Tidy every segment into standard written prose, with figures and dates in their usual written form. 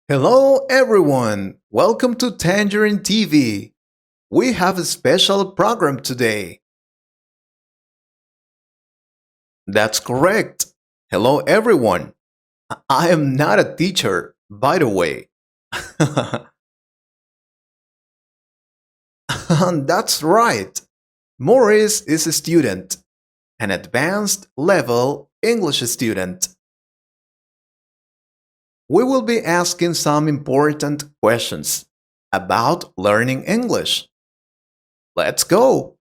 Hello, everyone. Welcome to Tangerine TV. We have a special program today. That's correct. Hello, everyone. I am not a teacher, by the way. That's right. Maurice is a student, an advanced level English student. We will be asking some important questions about learning English. Let's go.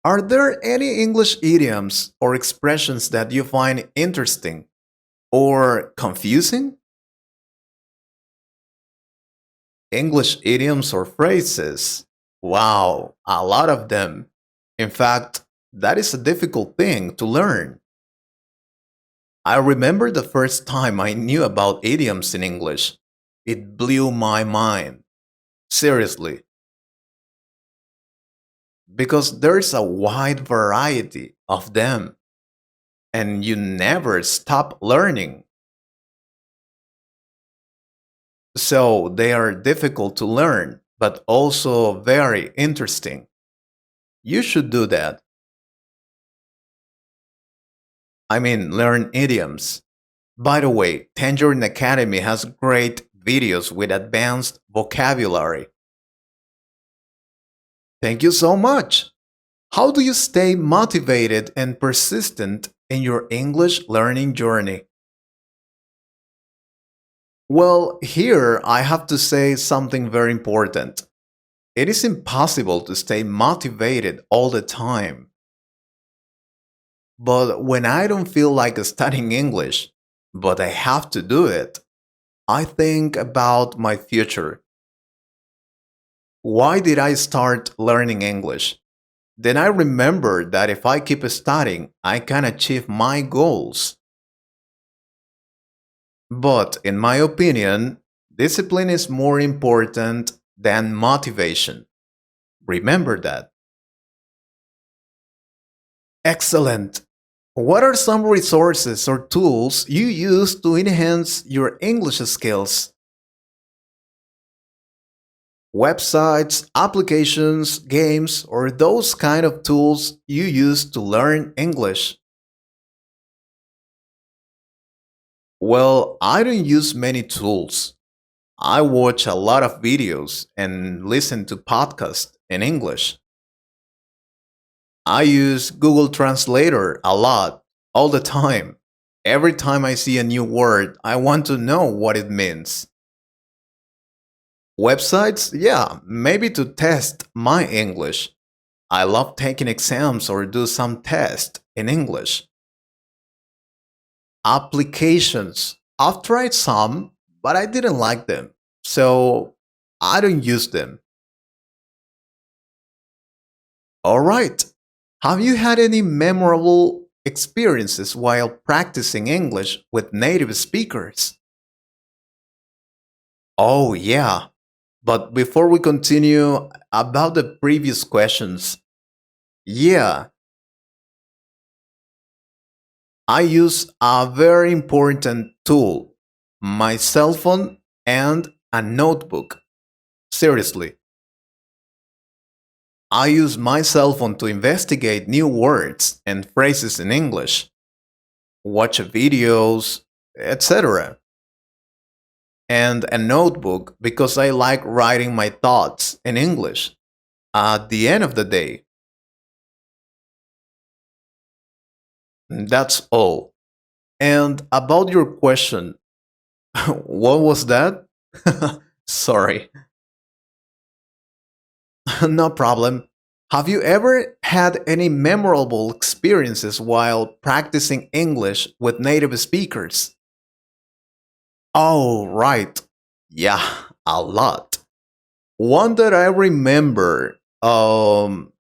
Are there any English idioms or expressions that you find interesting or confusing? English idioms or phrases? Wow, a lot of them. In fact, that is a difficult thing to learn. I remember the first time I knew about idioms in English. It blew my mind. Seriously, because there's a wide variety of them, and you never stop learning. So they are difficult to learn, but also very interesting. You should do that. I mean, learn idioms. By the way, Tangerine Academy has great videos with advanced vocabulary. Thank you so much. How do you stay motivated and persistent in your English learning journey? Well, here I have to say something very important. It is impossible to stay motivated all the time. But when I don't feel like studying English, but I have to do it, I think about my future. Why did I start learning English? Then I remember that if I keep studying, I can achieve my goals. But in my opinion, discipline is more important than motivation. Remember that. Excellent. What are some resources or tools you use to enhance your English skills? Websites, applications, games, or those kind of tools you use to learn English? Well, I don't use many tools. I watch a lot of videos and listen to podcasts in English. I use Google Translator a lot, all the time. Every time I see a new word, I want to know what it means. Websites? Yeah, maybe to test my English. I love taking exams or do some test in English. Applications. I've tried some, but I didn't like them. So I don't use them. All right. Have you had any memorable experiences while practicing English with native speakers? Oh, yeah. But before we continue about the previous questions, yeah, I use a very important tool, my cell phone and a notebook. Seriously, I use my cell phone to investigate new words and phrases in English, watch videos, etc. And a notebook because I like writing my thoughts in English. At the end of the day, that's all. And about your question, what was that? Sorry, no problem. Have you ever had any memorable experiences while practicing English with native speakers? Oh, right. Yeah, a lot. One that I remember,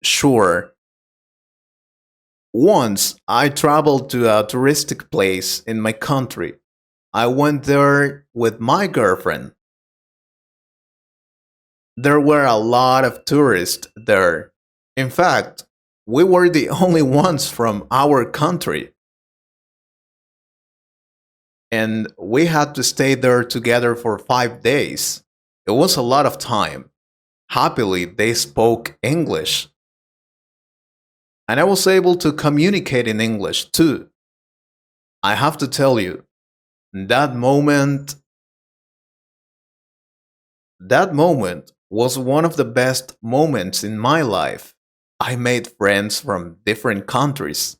sure. Once I traveled to a touristic place in my country. I went there with my girlfriend. There were a lot of tourists there. In fact, we were the only ones from our country. and we had to stay there together for 5 days. It was a lot of time. Happily, they spoke English, and I was able to communicate in English too. I have to tell you, that moment, that moment was one of the best moments in my life. I made friends from different countries.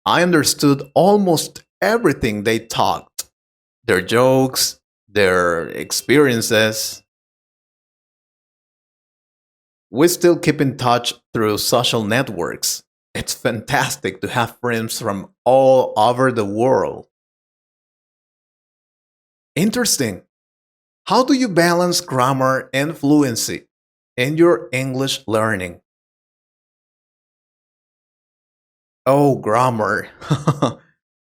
I understood almost everything they talked, their jokes, their experiences. We still keep in touch through social networks. It's fantastic to have friends from all over the world. Interesting. How do you balance grammar and fluency in your English learning? Oh, grammar.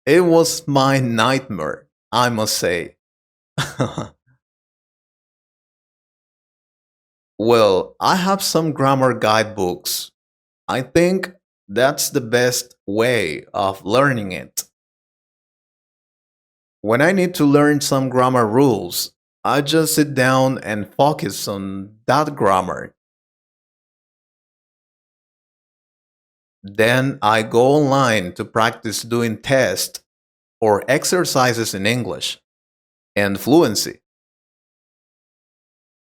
It was my nightmare, I must say. Well, I have some grammar guidebooks. I think that's the best way of learning it. When I need to learn some grammar rules, I just sit down and focus on that grammar. Then I go online to practice doing tests or exercises in English and fluency.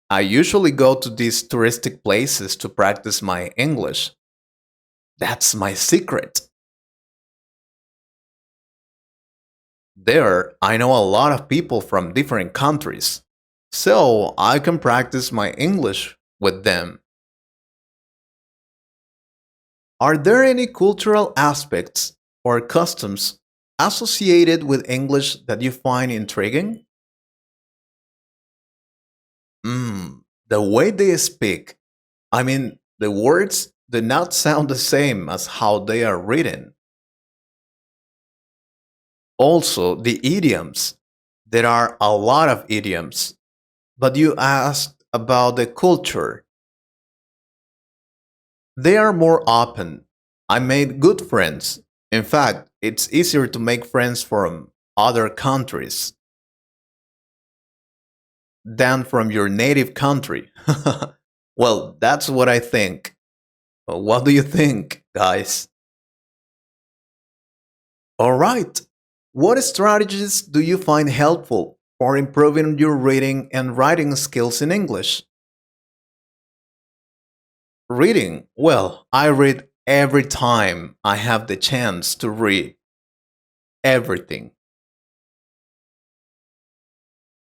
I usually go to these touristic places to practice my English. That's my secret. There, I know a lot of people from different countries, so I can practice my English with them. Are there any cultural aspects or customs associated with English that you find intriguing? The way they speak. I mean, the words do not sound the same as how they are written. Also, the idioms. There are a lot of idioms. But you asked about the culture. They are more open. I made good friends. In fact, it's easier to make friends from other countries than from your native country. Well, that's what I think. What do you think, guys? All right. What strategies do you find helpful for improving your reading and writing skills in English? Reading. Well, I read every time I have the chance to read everything.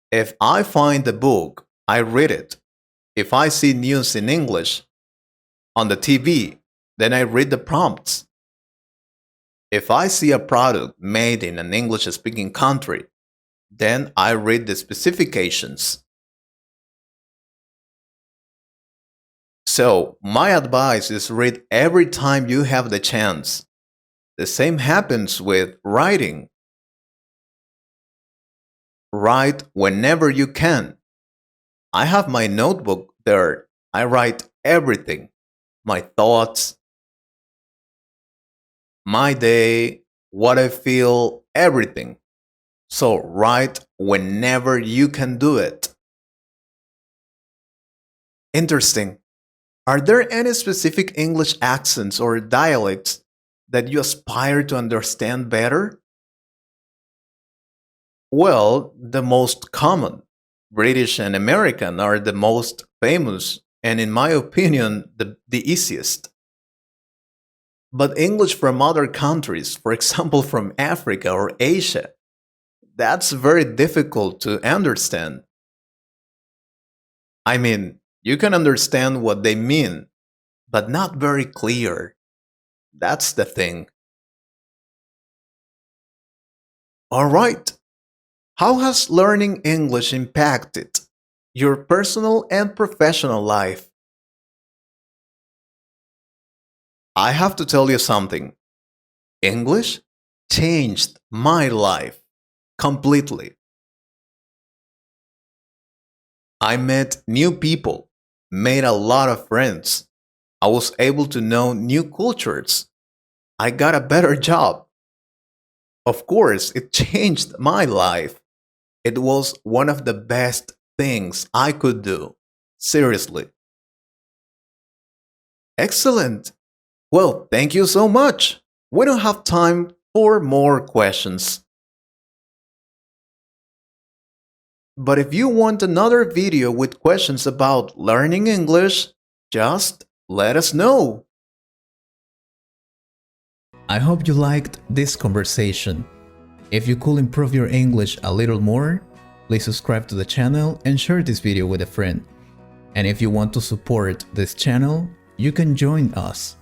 If I find a book, I read it. If I see news in English on the TV, then I read the prompts. If I see a product made in an English speaking country, then I read the specifications. So, my advice is read every time you have the chance. The same happens with writing. Write whenever you can. I have my notebook there. I write everything, my thoughts, my day, what I feel, everything. So, write whenever you can do it. Interesting. Are there any specific English accents or dialects that you aspire to understand better? Well, the most common. British and American are the most famous, and in my opinion, the easiest. But English from other countries, for example, from Africa or Asia, that's very difficult to understand. I mean, you can understand what they mean, but not very clear. That's the thing. All right. How has learning English impacted your personal and professional life? I have to tell you something. English changed my life completely. I met new people, made a lot of friends. I was able to know new cultures. I got a better job. Of course, it changed my life. It was one of the best things I could do. Seriously. Excellent. Well, thank you so much. We don't have time for more questions. But if you want another video with questions about learning English, just let us know. I hope you liked this conversation. If you could improve your English a little more, please subscribe to the channel and share this video with a friend. And if you want to support this channel, you can join us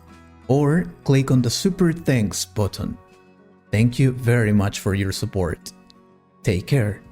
or click on the Super Thanks button. Thank you very much for your support. Take care.